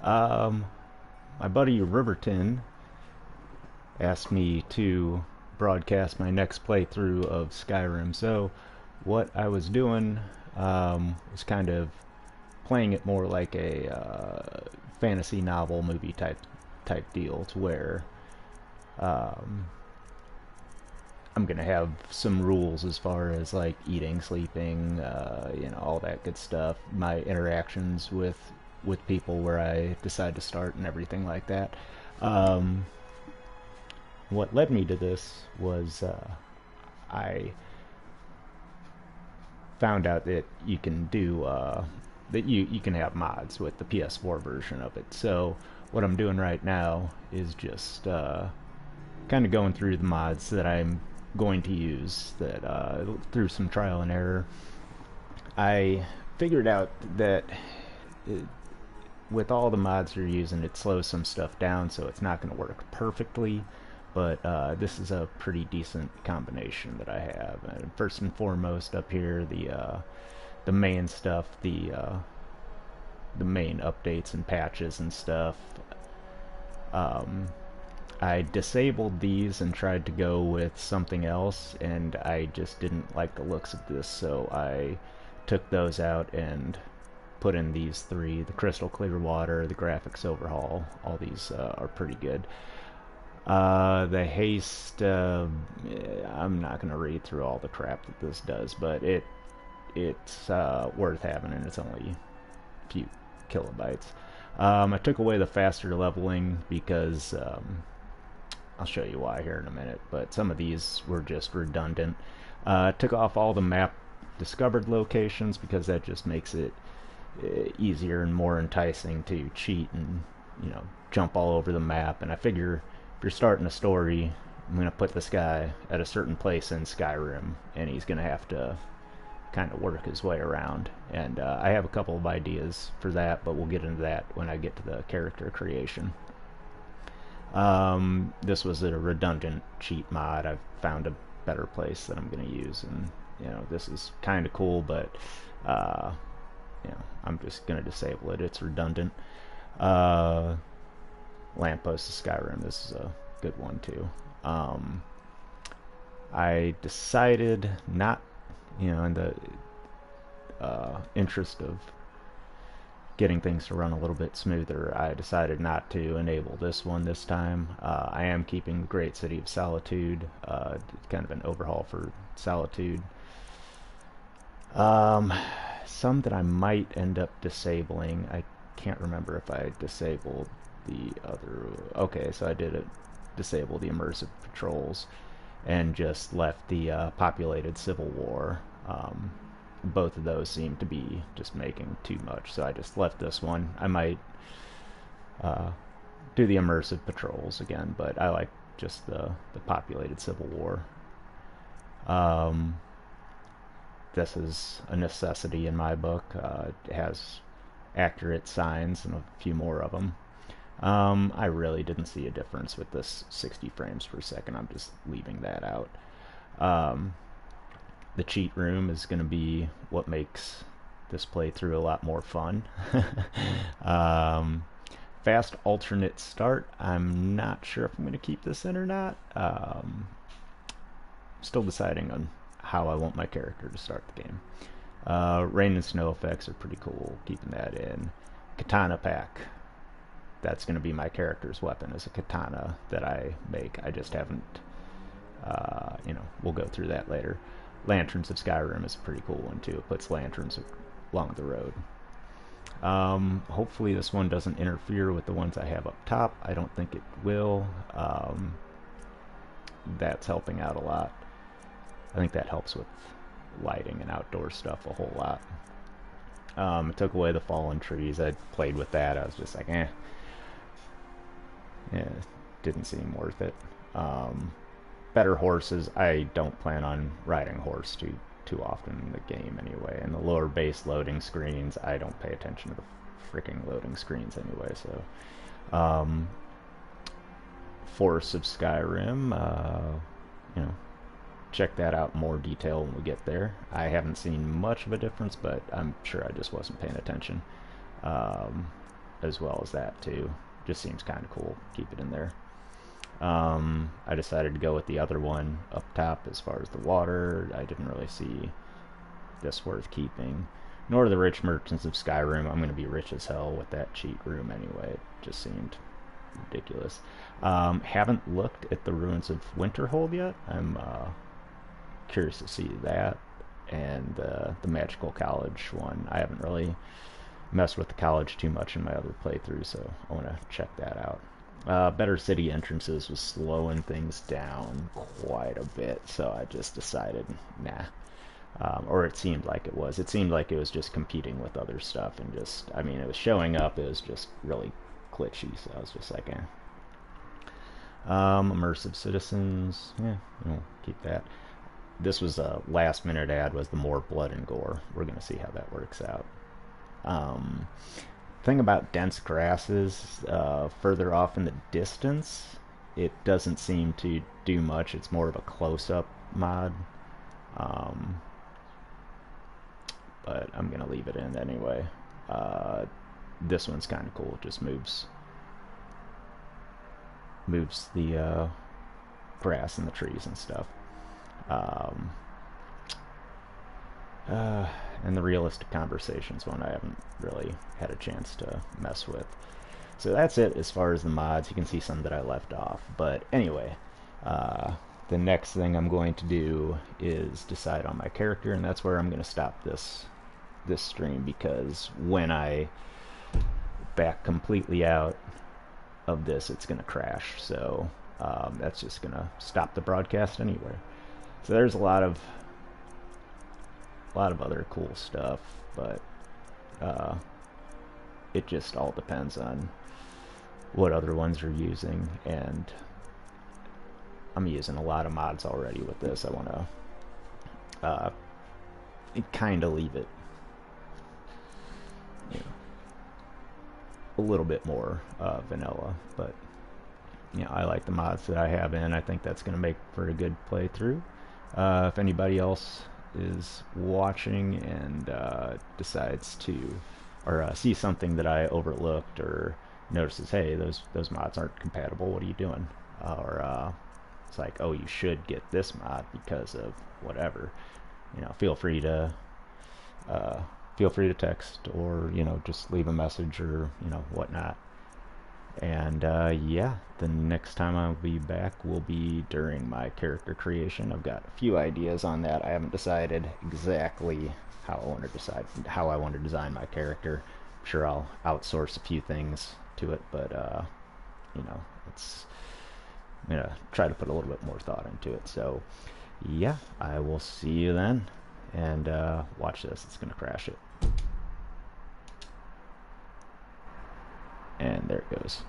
Um, my buddy Riverton asked me to broadcast my next playthrough of Skyrim. So, what I was doing was kind of playing it more like a fantasy novel movie type deal, to where um, I'm gonna have some rules as far as like eating, sleeping, all that good stuff. My interactions with people, where I decide to start and everything like that. Um, what led me to this was I found out that you can do that you can have mods with the PS4 version of it. So what I'm doing right now is just kind of going through the mods that I'm going to use, that through some trial and error. I figured out that it, with all the mods you're using, it slows some stuff down, so it's not going to work perfectly. But this is a pretty decent combination that I have. And first and foremost, up here, the main stuff, the main updates and patches and stuff. Um, I disabled these and tried to go with something else, and I just didn't like the looks of this, so I took those out and put in these three: the crystal clear water, the graphics overhaul. All these are pretty good. The haste, I'm not going to read through all the crap that this does, but it's worth having, and it's only a few kilobytes. I took away the faster leveling because I'll show you why here in a minute, but some of these were just redundant. Took off all the map discovered locations because that just makes it easier and more enticing to cheat and jump all over the map. And I figure if you're starting a story, I'm going to put this guy at a certain place in Skyrim, and he's going to have to kind of work his way around. And I have a couple of ideas for that, but we'll get into that when I get to the character creation. This was a redundant cheat mod. I've found a better place that I'm going to use, and this is kind of cool, but uh, I'm just going to disable it. It's redundant. Uh, Lamppost of Skyrim. This is a good one too. I decided not, in the interest of getting things to run a little bit smoother, I decided not to enable this one this time. I am keeping the Great City of Solitude, kind of an overhaul for Solitude. Um, some that I might end up disabling. I can't remember if I disabled the other. Okay, so I did it. Disable the immersive patrols and just left the populated civil war. Both of those seem to be just making too much, so I just left this one. I might uh, do the immersive patrols again, but I like just the populated civil war. Um, this is a necessity in my book. It has accurate signs and a few more of them. I really didn't see a difference with this 60 frames per second. I'm just leaving that out. Um, the cheat room is going to be what makes this playthrough a lot more fun. um, fast alternate start. I'm not sure if I'm going to keep this in or not. Still deciding on how I want my character to start the game. Rain and snow effects are pretty cool. Keeping that in. Katana pack. That's going to be my character's weapon, is a katana that I make. I just haven't, we'll go through that later. Lanterns of Skyrim is a pretty cool one too. It puts lanterns along the road. Hopefully this one doesn't interfere with the ones I have up top. I don't think it will. That's helping out a lot. I think that helps with lighting and outdoor stuff a whole lot. I took away the fallen trees. I played with that. I was just like, eh. Yeah, didn't seem worth it. Better horses. I don't plan on riding horse too often in the game anyway. And the lower base loading screens, I don't pay attention to the freaking loading screens anyway. So, Forests of Skyrim. Check that out in more detail when we get there. I haven't seen much of a difference, but I'm sure I just wasn't paying attention. Um, as well as that too. Just seems kind of cool. Keep it in there. I decided to go with the other one up top as far as the water. I didn't really see this worth keeping. Nor the rich merchants of Skyrim. I'm going to be rich as hell with that cheat room anyway. It just seemed ridiculous. Haven't looked at the ruins of Winterhold yet. I'm curious to see that. And the magical college one. I haven't really messed with the college too much in my other playthrough, so I want to check that out. Better city entrances was slowing things down quite a bit, so I just decided, nah. Or it seemed like it was. It seemed like it was just competing with other stuff, and just, I mean, it was showing up, it was just really glitchy, so I was just like, eh. Immersive citizens, yeah, we'll keep that. This was a last minute ad, was the more blood and gore. We're going to see how that works out. Thing about dense grasses, further off in the distance, it doesn't seem to do much. It's more of a close-up mod. But I'm going to leave it in anyway. This one's kind of cool. It just moves the grass and the trees and stuff. And the realistic conversations one I haven't really had a chance to mess with. So that's it as far as the mods. You can see some that I left off. But anyway, the next thing I'm going to do is decide on my character, and that's where I'm going to stop this stream, because when I back completely out of this, it's going to crash. So that's just going to stop the broadcast anyway. So there's a lot of other cool stuff, but it just all depends on what other ones you're using, and I'm using a lot of mods already with this. I want to kind of leave it, you know, a little bit more vanilla, but you know, I like the mods that I have in. I think that's going to make for a good playthrough. If anybody else is watching and decides to, or see something that I overlooked, or notices, hey, those mods aren't compatible, what are you doing? Or it's like, oh, you should get this mod because of whatever. You know, feel free to text, or you know, just leave a message, or you know, whatnot. And yeah, the next time I'll be back will be during my character creation. I've got a few ideas on that. I haven't decided exactly how I want to design my character. I'm sure I'll outsource a few things to it, but you know, I'm gonna try to put a little bit more thought into it. So yeah, I will see you then, and watch this. It's gonna crash it. And there it goes.